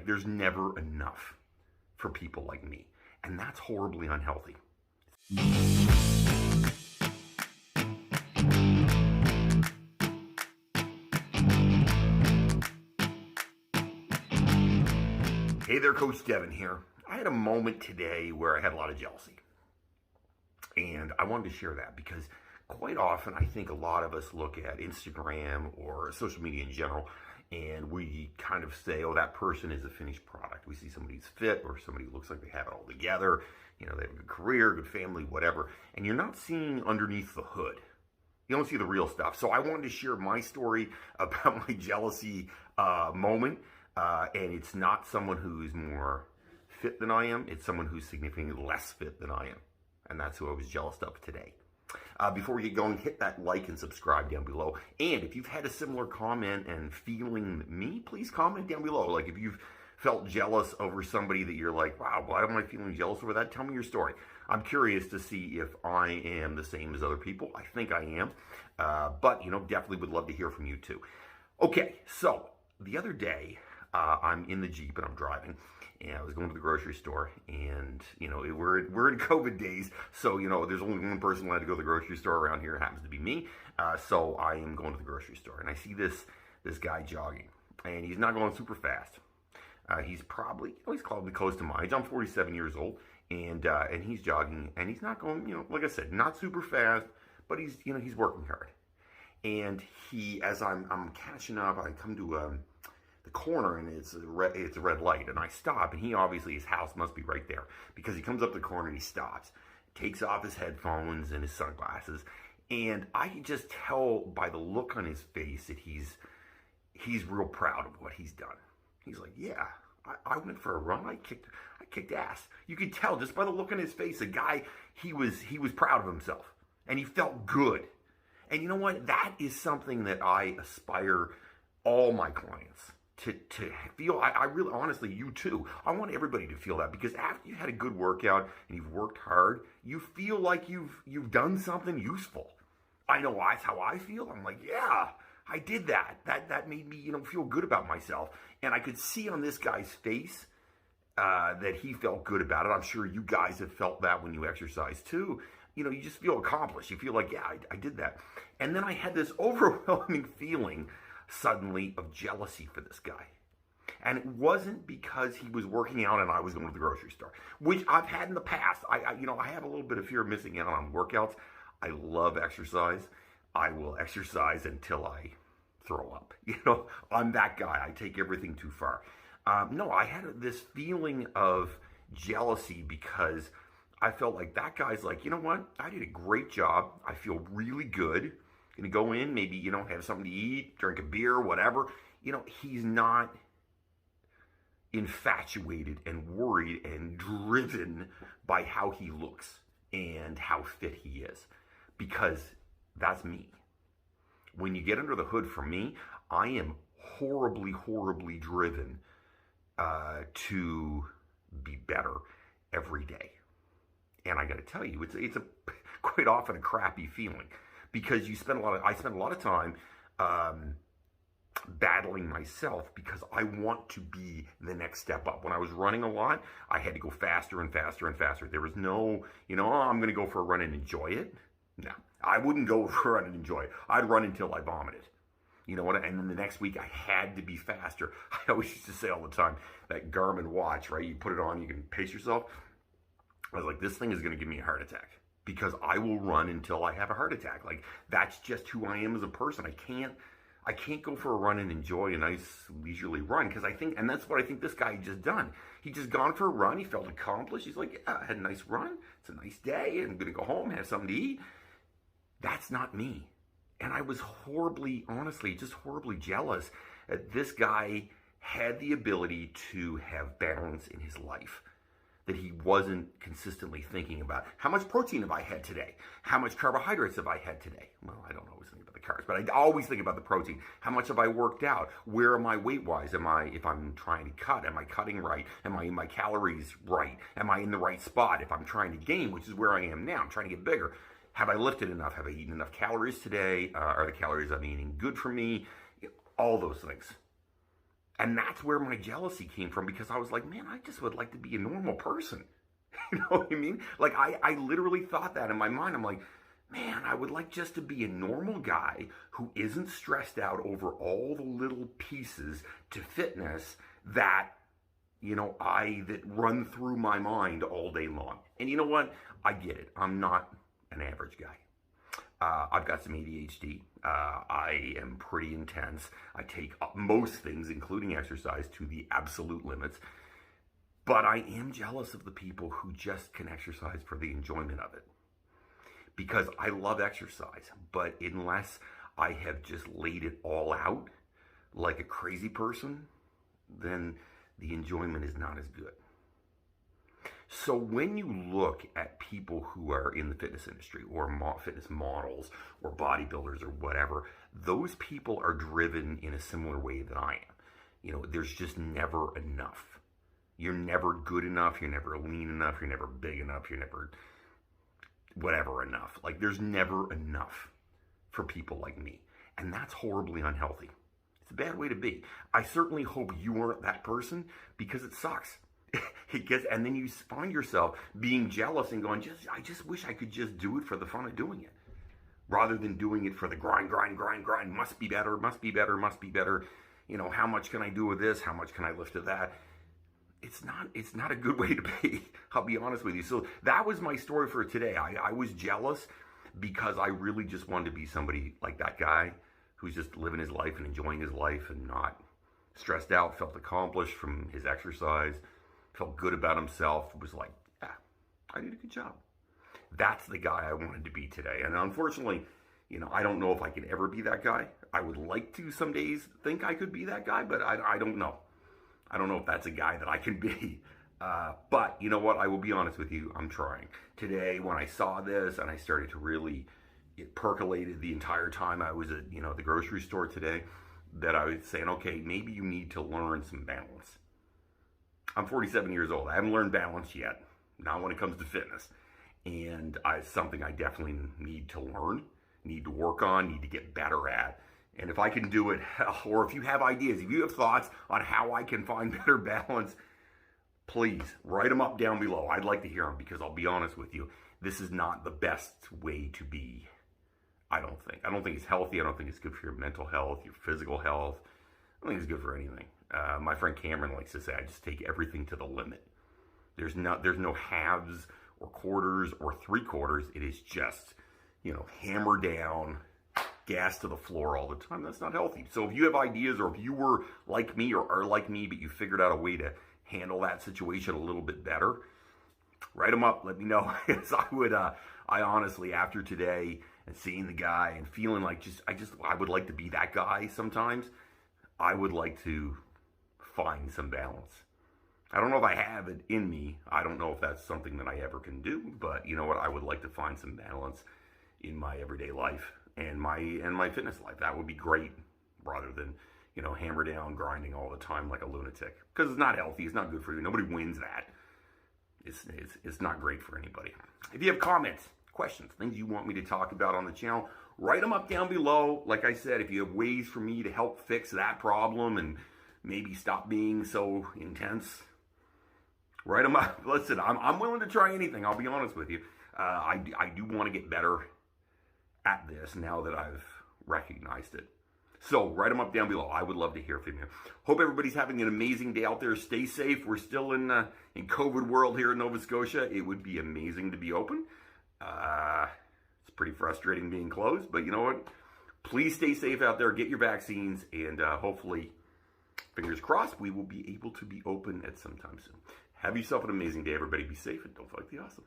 like there's never enough for people like me. And that's horribly unhealthy. Hey there, Coach Devin here. I had a moment today where I had a lot of jealousy. And I wanted to share that because quite often I think a lot of us look at Instagram or social media in general and we kind of say, oh, that person is a finished product. We see somebody who's fit or somebody who looks like they have it all together. You know, they have a good career, good family, whatever. And you're not seeing underneath the hood. You don't see the real stuff. So I wanted to share my story about my jealousy moment. And it's not someone who's more fit than I am. It's someone who's significantly less fit than I am. And that's who I was jealous of today. Before we get going, hit that like and subscribe down below. And if you've had a similar comment and feeling me, please comment down below. Like if you've felt jealous over somebody that you're like, wow, why am I feeling jealous over that? Tell me your story. I'm curious to see if I am the same as other people. I think I am. But, you know, definitely would love to hear from you too. Okay, so the other day, I'm in the Jeep and I'm driving, and I was going to the grocery store, and you know we're in COVID days, so you know there's only one person allowed to go to the grocery store around here. It happens to be me, so I am going to the grocery store, and I see this guy jogging, and he's not going super fast. He's probably he's probably close to my age. I'm 47 years old, and he's jogging, and he's not going like I said, not super fast, but he's he's working hard, and as I'm catching up, I come to the corner and it's a red light, and I stop, and he obviously, his house must be right there because he comes up the corner and he stops, takes off his headphones and his sunglasses, and I can just tell by the look on his face that he's real proud of what he's done. He's like, yeah, I went for a run. I kicked ass. You could tell just by the look on his face, the guy, he was proud of himself and he felt good. And you know what? That is something that I aspire all my clients to feel. I really, honestly, you too. I want everybody to feel that, because after you had a good workout and you've worked hard, you feel like you've done something useful. I know that's how I feel. I'm like, yeah, I did that. That made me, feel good about myself. And I could see on this guy's face that he felt good about it. I'm sure you guys have felt that when you exercise too. You just feel accomplished. You feel like, yeah, I did that. And then I had this overwhelming feeling suddenly of jealousy for this guy. And it wasn't because he was working out and I was going to the grocery store, which I've had in the past. I have a little bit of fear of missing out on workouts. I love exercise. I will exercise until I throw up. I'm that guy. I take everything too far. No, I had this feeling of jealousy because I felt like that guy's like, you know what? I did a great job. I feel really good. Gonna go in, maybe, have something to eat, drink a beer, whatever. He's not infatuated and worried and driven by how he looks and how fit he is, because that's me. When you get under the hood for me, I am horribly, horribly driven to be better every day. And I got to tell you, it's a quite often a crappy feeling, because I spend a lot of time battling myself because I want to be the next step up. When I was running a lot, I had to go faster and faster and faster. There was no, I'm going to go for a run and enjoy it. No, I wouldn't go for a run and enjoy it. I'd run until I vomited. You know what? And then the next week I had to be faster. I always used to say all the time, that Garmin watch, right? You put it on, you can pace yourself. I was like, this thing is going to give me a heart attack, because I will run until I have a heart attack. Like, that's just who I am as a person. I can't go for a run and enjoy a nice leisurely run, because and that's what I think this guy just done. He just gone for a run. He felt accomplished. He's like, yeah, I had a nice run. It's a nice day. I'm going to go home, have something to eat. That's not me. And I was honestly, just horribly jealous that this guy had the ability to have balance in his life, that he wasn't consistently thinking about how much protein have I had today? How much carbohydrates have I had today? Well, I don't always think about the carbs, but I always think about the protein. How much have I worked out? Where am I weight-wise? If I'm trying to cut, am I cutting right? Am I in my calories right? Am I in the right spot? If I'm trying to gain, which is where I am now, I'm trying to get bigger. Have I lifted enough? Have I eaten enough calories today? Are the calories I'm eating good for me? All those things. And that's where my jealousy came from, because I was like, man, I just would like to be a normal person. You know what I mean? Like, I literally thought that in my mind. I'm like, man, I would like just to be a normal guy who isn't stressed out over all the little pieces to fitness that, that run through my mind all day long. And you know what? I get it. I'm not an average guy. I've got some ADHD. I am pretty intense. I take most things, including exercise, to the absolute limits. But I am jealous of the people who just can exercise for the enjoyment of it. Because I love exercise, but unless I have just laid it all out like a crazy person, then the enjoyment is not as good. So when you look at people who are in the fitness industry, or fitness models, or bodybuilders, or whatever, those people are driven in a similar way that I am. There's just never enough. You're never good enough, you're never lean enough, you're never big enough, you're never whatever enough. Like, there's never enough for people like me. And that's horribly unhealthy. It's a bad way to be. I certainly hope you aren't that person, because it sucks. And then you find yourself being jealous and going, I just wish I could just do it for the fun of doing it, rather than doing it for the grind, must be better, must be better, must be better. How much can I do with this? How much can I lift of that? It's not a good way to be. I'll be honest with you. So that was my story for today. I was jealous because I really just wanted to be somebody like that guy who's just living his life and enjoying his life and not stressed out, felt accomplished from his exercise, felt good about himself, was like, yeah, I did a good job. That's the guy I wanted to be today. And unfortunately, I don't know if I can ever be that guy. I would like to some days think I could be that guy, but I don't know. I don't know if that's a guy that I can be. But you know what? I will be honest with you. I'm trying. Today, when I saw this and I started to really, it percolated the entire time I was at, the grocery store today, that I was saying, okay, maybe you need to learn some balance. I'm 47 years old. I haven't learned balance yet, not when it comes to fitness. And it's something I definitely need to learn, need to work on, need to get better at. And if I can do it, or if you have ideas, if you have thoughts on how I can find better balance, please write them up down below. I'd like to hear them, because I'll be honest with you, this is not the best way to be, I don't think. I don't think it's healthy. I don't think it's good for your mental health, your physical health. I don't think it's good for anything. My friend Cameron likes to say, I just take everything to the limit. There's no halves or quarters or three-quarters. It is just, hammer down, gas to the floor all the time. That's not healthy. So if you have ideas, or if you were like me or are like me, but you figured out a way to handle that situation a little bit better, write them up. Let me know. Because I honestly, after today and seeing the guy and feeling like I would like to be that guy sometimes. I would like to find some balance. I don't know if I have it in me. I don't know if that's something that I ever can do, but you know what? I would like to find some balance in my everyday life and my fitness life. That would be great, rather than, hammer down, grinding all the time like a lunatic. Because it's not healthy. It's not good for you. Nobody wins that. It's not great for anybody. If you have comments, questions, things you want me to talk about on the channel, write them up down below. Like I said, if you have ways for me to help fix that problem and maybe stop being so intense, write them up. Listen, I'm willing to try anything. I'll be honest with you. I do want to get better at this now that I've recognized it. So write them up down below. I would love to hear from you. Hope everybody's having an amazing day out there. Stay safe. We're still in COVID world here in Nova Scotia. It would be amazing to be open. It's pretty frustrating being closed, but you know what? Please stay safe out there. Get your vaccines, and hopefully, fingers crossed, we will be able to be open at some time soon. Have yourself an amazing day, everybody. Be safe and don't fight the awesome.